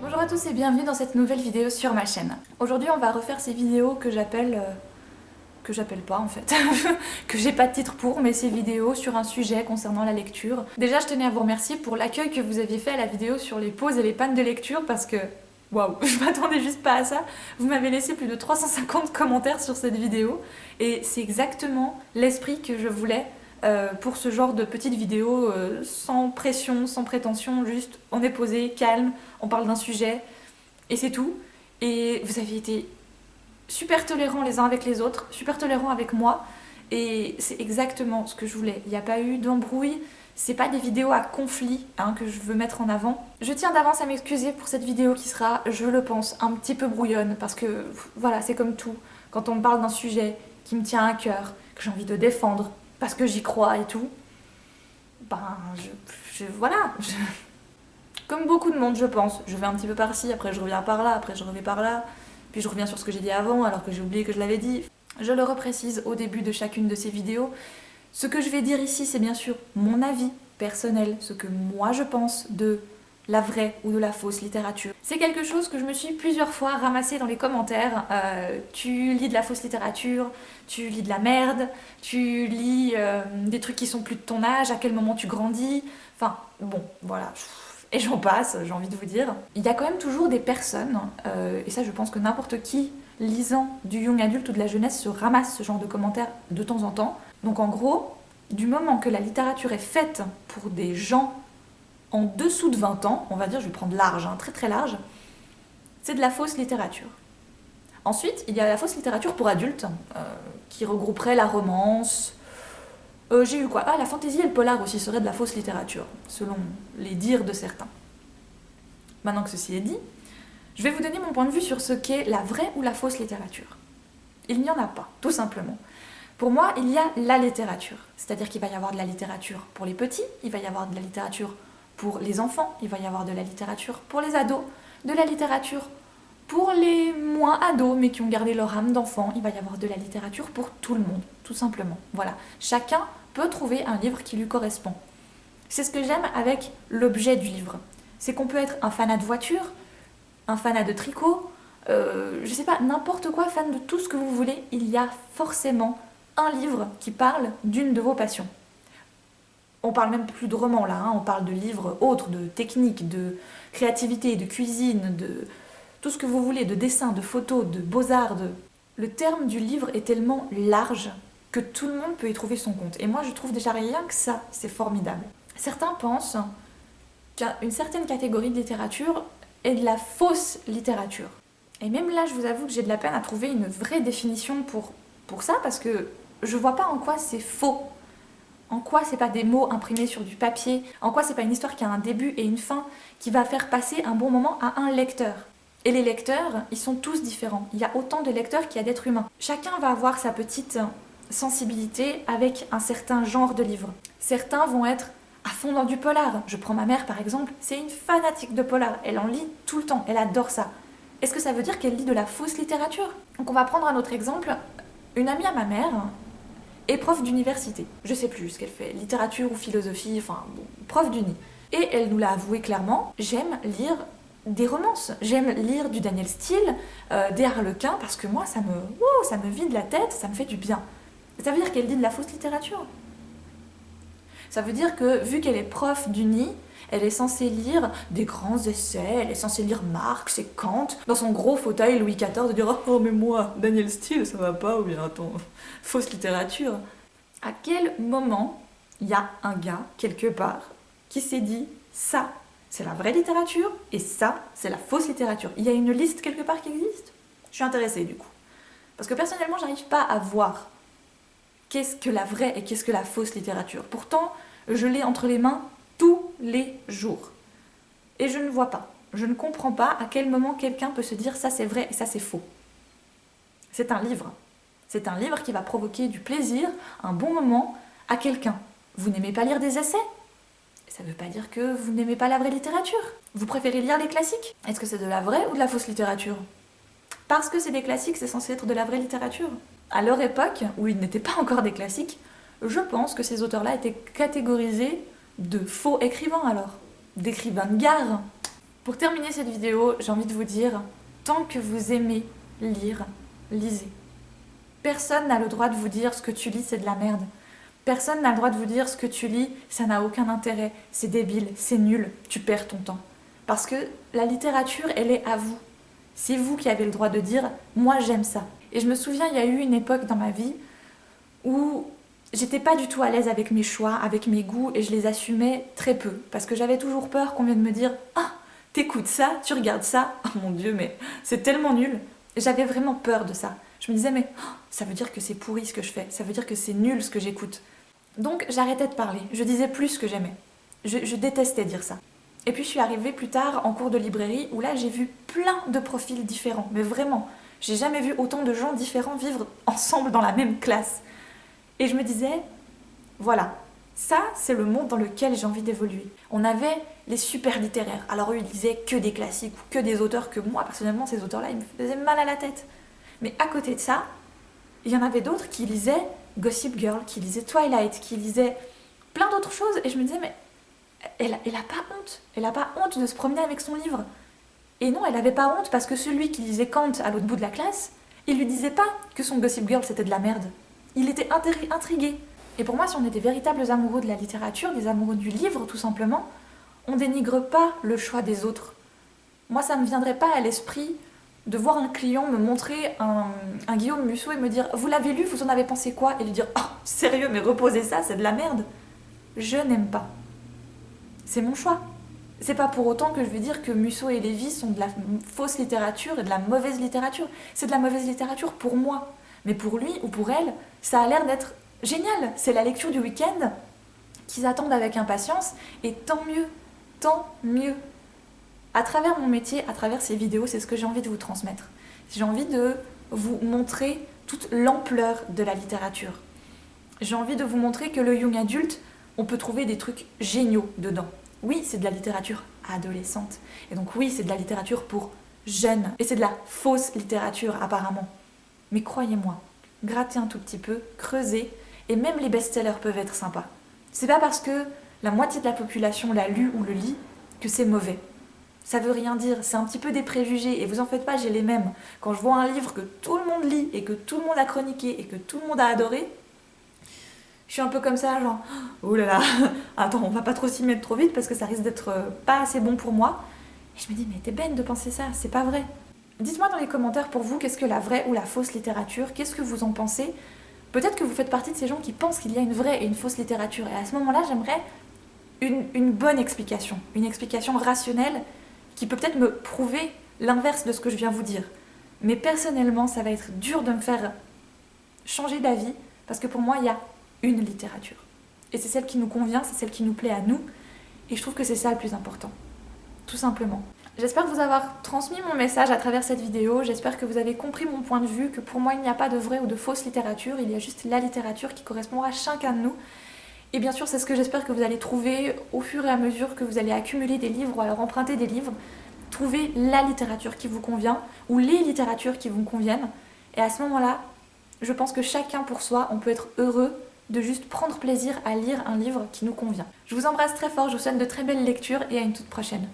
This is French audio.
Bonjour à tous et bienvenue dans cette nouvelle vidéo sur ma chaîne. Aujourd'hui on va refaire ces vidéos que j'appelle pas en fait, que j'ai pas de titre pour, mais ces vidéos sur un sujet concernant la lecture. Déjà je tenais à vous remercier pour l'accueil que vous aviez fait à la vidéo sur les pauses et les pannes de lecture parce que waouh, je m'attendais juste pas à ça. Vous m'avez laissé plus de 350 commentaires sur cette vidéo et c'est exactement l'esprit que je voulais pour ce genre de petites vidéos sans pression, sans prétention, juste on est posé, calme, on parle d'un sujet et c'est tout. Et vous avez été super tolérants les uns avec les autres, super tolérants avec moi et c'est exactement ce que je voulais. Il n'y a pas eu d'embrouille, c'est pas des vidéos à conflit que je veux mettre en avant. Je tiens d'avance à m'excuser pour cette vidéo qui sera, je le pense, un petit peu brouillonne parce que voilà, c'est comme tout. Quand on me parle d'un sujet qui me tient à cœur, que j'ai envie de défendre, parce que j'y crois et tout, comme beaucoup de monde je pense, je vais un petit peu par-ci, après je reviens par là, après je reviens par là, puis je reviens sur ce que j'ai dit avant alors que j'ai oublié que je l'avais dit. Je le reprécise au début de chacune de ces vidéos. Ce que je vais dire ici c'est bien sûr mon avis personnel, ce que moi je pense de la vraie ou de la fausse littérature. C'est quelque chose que je me suis plusieurs fois ramassé dans les commentaires. Tu lis de la fausse littérature, tu lis de la merde, tu lis des trucs qui sont plus de ton âge, à quel moment tu grandis. Enfin, bon, voilà. Et j'en passe, j'ai envie de vous dire. Il y a quand même toujours des personnes, et ça je pense que n'importe qui lisant du young adulte ou de la jeunesse se ramasse ce genre de commentaires de temps en temps. Donc en gros, du moment que la littérature est faite pour des gens en dessous de 20 ans, on va dire, je vais prendre large, très très large, c'est de la fausse littérature. Ensuite, il y a la fausse littérature pour adultes, qui regrouperait la romance. J'ai eu quoi ? Ah, la fantaisie et le polar aussi seraient de la fausse littérature, selon les dires de certains. Maintenant que ceci est dit, je vais vous donner mon point de vue sur ce qu'est la vraie ou la fausse littérature. Il n'y en a pas, tout simplement. Pour moi, il y a la littérature, c'est-à-dire qu'il va y avoir de la littérature pour les petits, il va y avoir de la littérature pour les enfants, il va y avoir de la littérature pour les ados, de la littérature pour les moins ados mais qui ont gardé leur âme d'enfant, il va y avoir de la littérature pour tout le monde, tout simplement. Voilà, chacun peut trouver un livre qui lui correspond. C'est ce que j'aime avec l'objet du livre. C'est qu'on peut être un fanat de voiture, un fanat de tricot, je sais pas, n'importe quoi, fan de tout ce que vous voulez, il y a forcément un livre qui parle d'une de vos passions. On parle même plus de romans là, on parle de livres autres, de techniques, de créativité, de cuisine, de tout ce que vous voulez, de dessin, de photos, de beaux-arts. Le terme du livre est tellement large que tout le monde peut y trouver son compte. Et moi je trouve déjà rien que ça, c'est formidable. Certains pensent qu'une certaine catégorie de littérature est de la fausse littérature. Et même là je vous avoue que j'ai de la peine à trouver une vraie définition pour ça parce que je vois pas en quoi c'est faux. En quoi c'est pas des mots imprimés sur du papier? En quoi c'est pas une histoire qui a un début et une fin qui va faire passer un bon moment à un lecteur? Et les lecteurs, ils sont tous différents. Il y a autant de lecteurs qu'il y a d'êtres humains. Chacun va avoir sa petite sensibilité avec un certain genre de livre. Certains vont être à fond dans du polar. Je prends ma mère par exemple, c'est une fanatique de polar. Elle en lit tout le temps, elle adore ça. Est-ce que ça veut dire qu'elle lit de la fausse littérature? Donc on va prendre un autre exemple. Une amie à ma mère est prof d'université. Je sais plus ce qu'elle fait, littérature ou philosophie, enfin bon, prof d'uni. Et elle nous l'a avoué clairement, j'aime lire des romances, j'aime lire du Daniel Steele, des Harlequins, parce que moi ça me vide la tête, ça me fait du bien. Ça veut dire qu'elle lit de la fausse littérature. Ça veut dire que vu qu'elle est prof d'uni, elle est censée lire des grands essais, elle est censée lire Marx et Kant, dans son gros fauteuil Louis XIV, de dire « Oh mais moi, Daniel Steele, ça va pas » ou bien « Attends, fausse littérature ». À quel moment il y a un gars, quelque part, qui s'est dit « Ça, c'est la vraie littérature et ça, c'est la fausse littérature ». Il y a une liste quelque part qui existe? Je suis intéressée du coup. Parce que personnellement, j'arrive pas à voir qu'est-ce que la vraie et qu'est-ce que la fausse littérature. Pourtant, je l'ai entre les mains tous les jours. Et je ne vois pas, je ne comprends pas à quel moment quelqu'un peut se dire ça c'est vrai et ça c'est faux. C'est un livre. C'est un livre qui va provoquer du plaisir, un bon moment à quelqu'un. Vous n'aimez pas lire des essais? Ça ne veut pas dire que vous n'aimez pas la vraie littérature. Vous préférez lire les classiques? Est-ce que c'est de la vraie ou de la fausse littérature? Parce que c'est des classiques, c'est censé être de la vraie littérature. À leur époque, où ils n'étaient pas encore des classiques, je pense que ces auteurs-là étaient catégorisés de faux écrivains alors, d'écrivains de gare. Pour terminer cette vidéo, j'ai envie de vous dire, tant que vous aimez lire, lisez. Personne n'a le droit de vous dire ce que tu lis c'est de la merde. Personne n'a le droit de vous dire ce que tu lis, ça n'a aucun intérêt, c'est débile, c'est nul, tu perds ton temps. Parce que la littérature, elle est à vous. C'est vous qui avez le droit de dire « moi j'aime ça ». Et je me souviens, il y a eu une époque dans ma vie où j'étais pas du tout à l'aise avec mes choix, avec mes goûts, et je les assumais très peu. Parce que j'avais toujours peur qu'on vienne me dire « ah, t'écoutes ça, tu regardes ça, oh mon Dieu, mais c'est tellement nul ». J'avais vraiment peur de ça. Je me disais « mais oh, ça veut dire que c'est pourri ce que je fais, ça veut dire que c'est nul ce que j'écoute ». Donc j'arrêtais de parler, je disais plus ce que j'aimais. Je détestais dire ça. Et puis je suis arrivée plus tard en cours de librairie où là j'ai vu plein de profils différents, mais vraiment, j'ai jamais vu autant de gens différents vivre ensemble dans la même classe. Et je me disais, voilà, ça c'est le monde dans lequel j'ai envie d'évoluer. On avait les super littéraires, alors eux ils lisaient que des classiques ou que des auteurs que moi personnellement ces auteurs-là ils me faisaient mal à la tête. Mais à côté de ça, il y en avait d'autres qui lisaient Gossip Girl, qui lisaient Twilight, qui lisaient plein d'autres choses et je me disais mais elle a pas honte, elle a pas honte de se promener avec son livre. Et non, elle avait pas honte parce que celui qui lisait Kant à l'autre bout de la classe, il lui disait pas que son Gossip Girl c'était de la merde. Il était intrigué. Et pour moi, si on est des véritables amoureux de la littérature, des amoureux du livre tout simplement, on dénigre pas le choix des autres. Moi, ça me viendrait pas à l'esprit de voir un client me montrer un Guillaume Musso et me dire « Vous l'avez lu, vous en avez pensé quoi ?» et lui dire « Oh, sérieux, mais reposez ça, c'est de la merde !» Je n'aime pas. C'est mon choix. C'est pas pour autant que je veux dire que Musso et Lévy sont de la fausse littérature et de la mauvaise littérature. C'est de la mauvaise littérature pour moi. Mais pour lui ou pour elle, ça a l'air d'être génial. C'est la lecture du week-end qu'ils attendent avec impatience et tant mieux, tant mieux. À travers mon métier, à travers ces vidéos, c'est ce que j'ai envie de vous transmettre. J'ai envie de vous montrer toute l'ampleur de la littérature. J'ai envie de vous montrer que le young adulte, on peut trouver des trucs géniaux dedans. Oui, c'est de la littérature adolescente. Et donc oui, c'est de la littérature pour jeunes. Et c'est de la fausse littérature apparemment. Mais croyez-moi, grattez un tout petit peu, creusez, et même les best-sellers peuvent être sympas. C'est pas parce que la moitié de la population l'a lu ou le lit que c'est mauvais. Ça veut rien dire, c'est un petit peu des préjugés, et vous en faites pas, j'ai les mêmes. Quand je vois un livre que tout le monde lit, et que tout le monde a chroniqué, et que tout le monde a adoré, je suis un peu comme ça, genre, oh là là, attends, on va pas trop s'y mettre trop vite, parce que ça risque d'être pas assez bon pour moi. Et je me dis, mais t'es bête de penser ça, c'est pas vrai. Dites-moi dans les commentaires pour vous, qu'est-ce que la vraie ou la fausse littérature, qu'est-ce que vous en pensez? Peut-être que vous faites partie de ces gens qui pensent qu'il y a une vraie et une fausse littérature, et à ce moment-là, j'aimerais une bonne explication, une explication rationnelle, qui peut peut-être me prouver l'inverse de ce que je viens vous dire. Mais personnellement, ça va être dur de me faire changer d'avis, parce que pour moi, il y a une littérature. Et c'est celle qui nous convient, c'est celle qui nous plaît à nous, et je trouve que c'est ça le plus important. Tout simplement. J'espère vous avoir transmis mon message à travers cette vidéo, j'espère que vous avez compris mon point de vue, que pour moi, il n'y a pas de vraie ou de fausse littérature, il y a juste la littérature qui correspondra à chacun de nous. Et bien sûr, c'est ce que j'espère que vous allez trouver au fur et à mesure que vous allez accumuler des livres ou alors emprunter des livres. Trouvez la littérature qui vous convient ou les littératures qui vous conviennent. Et à ce moment-là, je pense que chacun pour soi, on peut être heureux de juste prendre plaisir à lire un livre qui nous convient. Je vous embrasse très fort, je vous souhaite de très belles lectures et à une toute prochaine.